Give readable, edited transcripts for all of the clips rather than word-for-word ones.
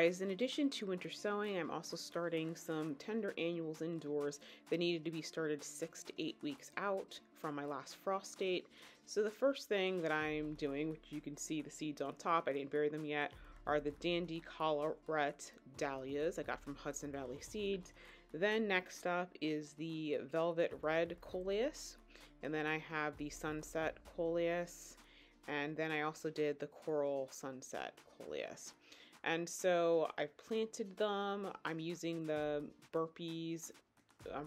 guys, in addition to winter sowing, I'm also starting some tender annuals indoors that needed to be started 6 to 8 weeks out from my last frost date. So the first thing that I'm doing, which you can see the seeds on top, I didn't bury them yet, are the Dandy Collarette Dahlias I got from Hudson Valley Seeds. Then next up is the Velvet Red Coleus, and then I have the Sunset Coleus, and then I also did the Coral Sunset Coleus. And so I've planted them. I'm using the Burpees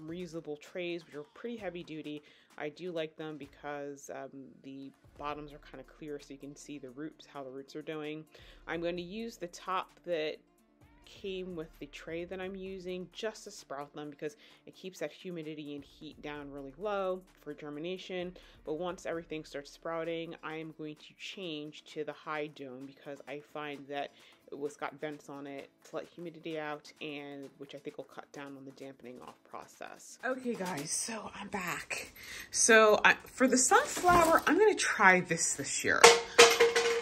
reusable trays, which are pretty heavy duty. I do like them because the bottoms are kind of clear so you can see the roots, how the roots are doing. I'm going to use the top that came with the tray that I'm using just to sprout them because it keeps that humidity and heat down really low for germination. But once everything starts sprouting, I am going to change to the high dome because I find that it got vents on it to let humidity out, and which I think will cut down on the dampening off process. Okay guys, so I'm back. So for the sunflower, I'm going to try this year.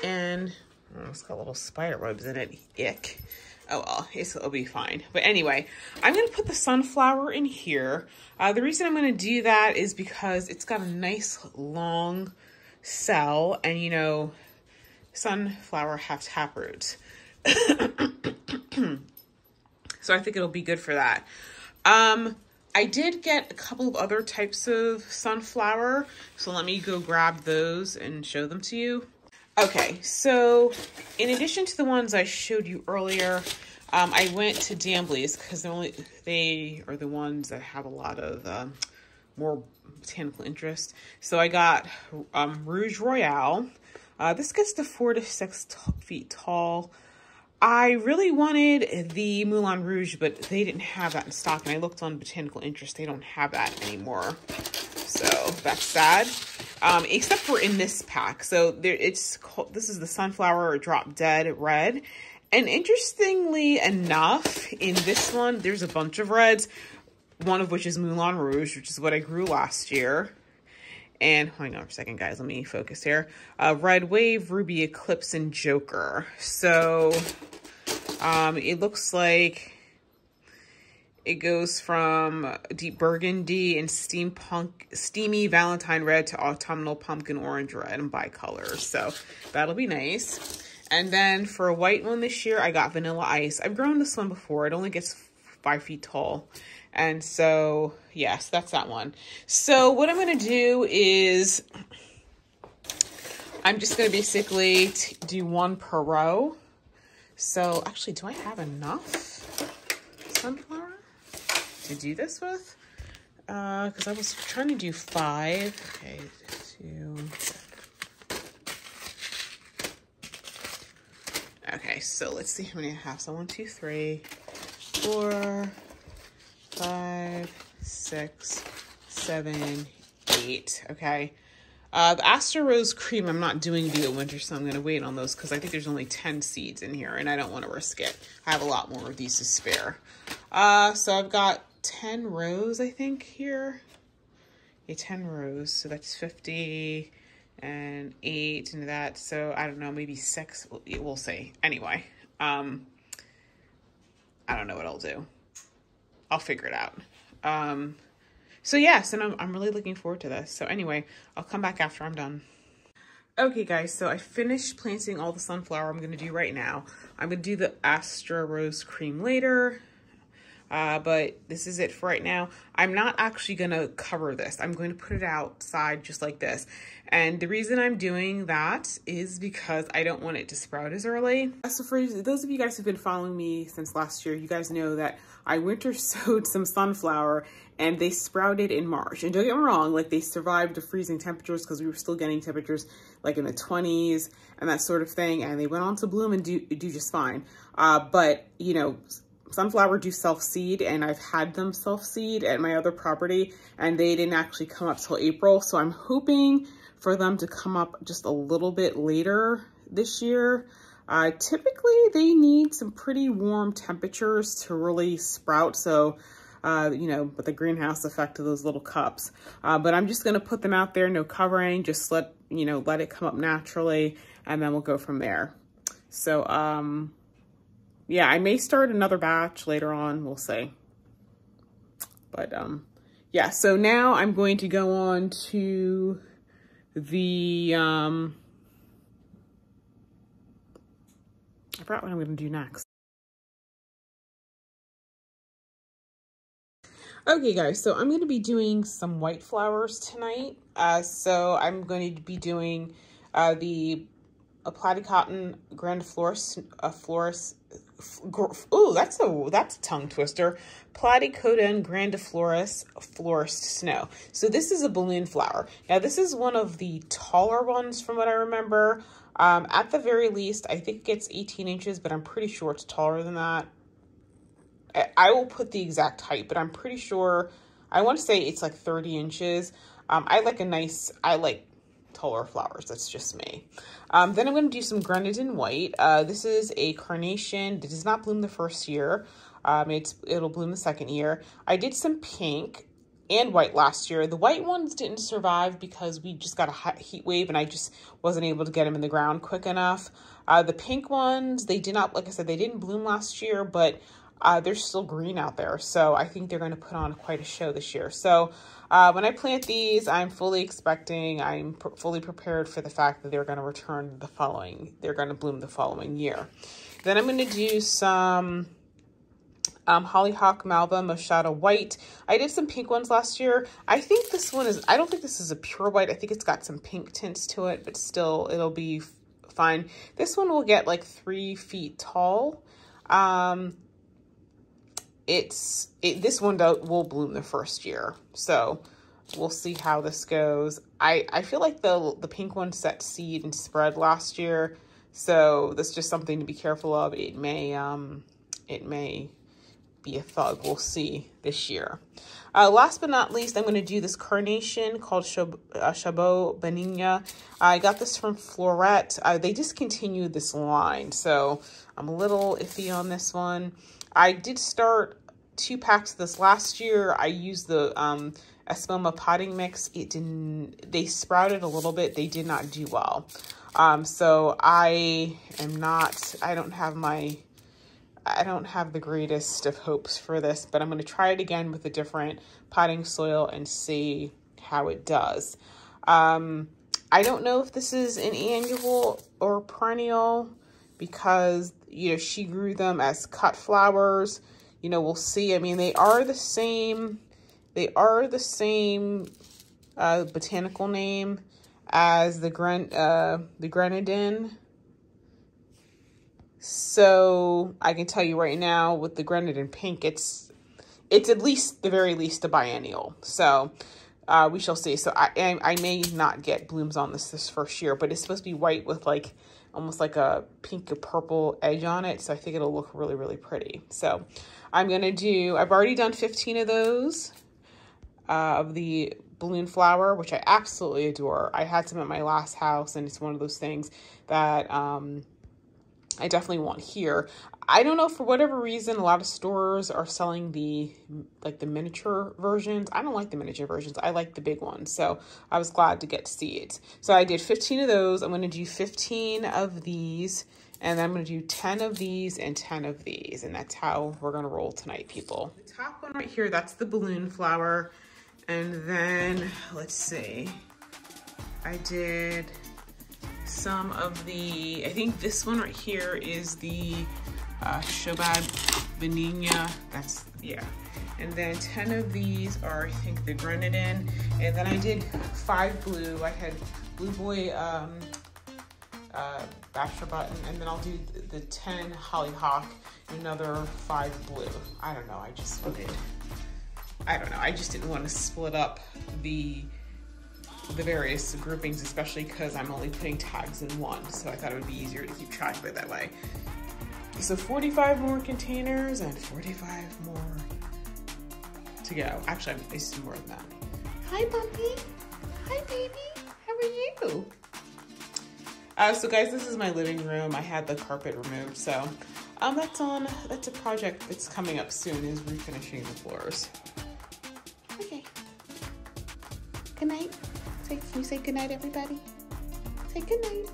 And it's got little spider webs in it. Ick. Oh well, it'll be fine. But anyway, I'm going to put the sunflower in here. The reason I'm going to do that is because it's got a nice long cell, and you know, sunflower have taproots. So I think it'll be good for that. I did get a couple of other types of sunflower, so let me go grab those and show them to you. Okay, so in addition to the ones I showed you earlier, I went to Dahlia's because they are the ones that have a lot of more botanical interest. So I got Rouge Royale. This gets to 4 to 6 feet tall. I really wanted the Moulin Rouge, but they didn't have that in stock, and I looked on Botanical Interest. They don't have that anymore, so that's sad. Except for in this pack. So this is the Sunflower Drop Dead Red, and interestingly enough, in this one, there's a bunch of reds, one of which is Moulin Rouge, which is what I grew last year. And hang on for a second, guys, let me focus here. Red Wave, Ruby Eclipse, and Joker. So it looks like it goes from deep burgundy and steamy Valentine red to autumnal pumpkin orange red and bicolor. So that'll be nice. And then for a white one this year, I got Vanilla Ice. I've grown this one before. It only gets 5 feet tall. And so, yes, that's that one. So what I'm going to do is I'm just going to basically do one per row. So actually, do I have enough sunflower to do this with? Because I was trying to do 5. Okay, 2. Okay, so let's see how many I have. So 1, 2, 3, 4, 5, 6, 7, 8. Okay. The Aster Rose Cream, I'm not doing via winter, so I'm going to wait on those because I think there's only 10 seeds in here and I don't want to risk it. I have a lot more of these to spare. So I've got 10 rows, I think, here. Yeah, 10 rows. So that's 50 and 8 into that. So I don't know, maybe 6. We'll see. Anyway, I don't know what I'll do. I'll figure it out. So yes, and I'm really looking forward to this. So anyway, I'll come back after I'm done. Okay guys, so I finished planting all the sunflower I'm gonna do right now. I'm gonna do the Astra Rose Cream later, but this is it for right now. I'm not actually gonna cover this. I'm going to put it outside just like this. And the reason I'm doing that is because I don't want it to sprout as early. So for those of you guys who've been following me since last year, you guys know that I winter sowed some sunflower and they sprouted in March. And don't get me wrong, like they survived the freezing temperatures because we were still getting temperatures like in the 20s and that sort of thing. And they went on to bloom and do just fine. But you know, sunflower do self-seed, and I've had them self-seed at my other property and they didn't actually come up till April. So I'm hoping for them to come up just a little bit later this year. Typically they need some pretty warm temperatures to really sprout. So, you know, but the greenhouse effect of those little cups. But I'm just going to put them out there, no covering, just let it come up naturally, and then we'll go from there. So, yeah, I may start another batch later on. We'll see. But yeah, so now I'm going to go on to the, I forgot what I'm going to do next. Okay guys, so I'm going to be doing some white flowers tonight. So I'm going to be doing the Playtcodon Grandifloras, Florist. Oh, that's a tongue twister. Playtcodon Grandifloras Florist Snow. So this is a balloon flower. Now this is one of the taller ones from what I remember. At the very least, I think it's 18 inches, but I'm pretty sure it's taller than that. I will put the exact height, but I'm pretty sure, I want to say it's like 30 inches. I like taller flowers. That's just me. Then I'm going to do some Grenadin White. This is a carnation that does not bloom the first year. It'll bloom the second year. I did some pink and white last year. The white ones didn't survive because we just got a heat wave and I just wasn't able to get them in the ground quick enough. The pink ones, they did not, like I said, they didn't bloom last year, but they're still green out there. So I think they're going to put on quite a show this year. So when I plant these, I'm fully prepared for the fact that they're going to return they're going to bloom the following year. Then I'm going to do some Hollyhock Malva Moscato White. I did some pink ones last year. I think this one is, I don't think this is a pure white. I think it's got some pink tints to it, but still it'll be fine. This one will get like 3 feet tall. This one will bloom the first year, so we'll see how this goes. I feel like the pink one set seed and spread last year, so that's just something to be careful of. It may be a thug. We'll see this year. Last but not least, I'm going to do this carnation called Chabaud Benigna. I got this from Florist. They discontinued this line, so I'm a little iffy on this one. I did start 2 packs of this last year. I used the Espoma potting mix. They sprouted a little bit. They did not do well. So I don't have the greatest of hopes for this, but I'm going to try it again with a different potting soil and see how it does. I don't know if this is an annual or perennial because, you know, she grew them as cut flowers. You know, we'll see. I mean, they are the same botanical name as the Grenadin. So I can tell you right now with the Grenadin pink, it's at least, the very least, a biennial. So we shall see. So I may not get blooms on this first year, but it's supposed to be white with like almost like a pink or purple edge on it. So I think it'll look really, really pretty. So I've already done 15 of those of the balloon flower, which I absolutely adore. I had some at my last house, and it's one of those things that I definitely want here. I don't know, for whatever reason, a lot of stores are selling the miniature versions. I don't like the miniature versions. I like the big ones. So I was glad to get to see it. So I did 15 of those. I'm going to do 15 of these, and then I'm going to do 10 of these and 10 of these. And that's how we're going to roll tonight, people. The top one right here, that's the balloon flower. And then, let's see, I did some of the, I think this one right here is the Chabaud Benigna. That's, yeah. And then 10 of these are, I think, the Grenadin. And then I did 5 blue. I had Blue Boy Bachelor button, and then I'll do the 10 Hollyhock, and another 5 blue. I don't know. I just didn't want to split up the various groupings, especially because I'm only putting tags in one, so I thought it would be easier to keep track of it that way. So 45 more containers and 45 more to go. Actually, I see more than that. Hi, Bumpy. Hi, baby. How are you? So guys, this is my living room. I had the carpet removed, so that's a project that's coming up soon, is refinishing the floors. Okay. Good night. Can you say good night, everybody? Say good night.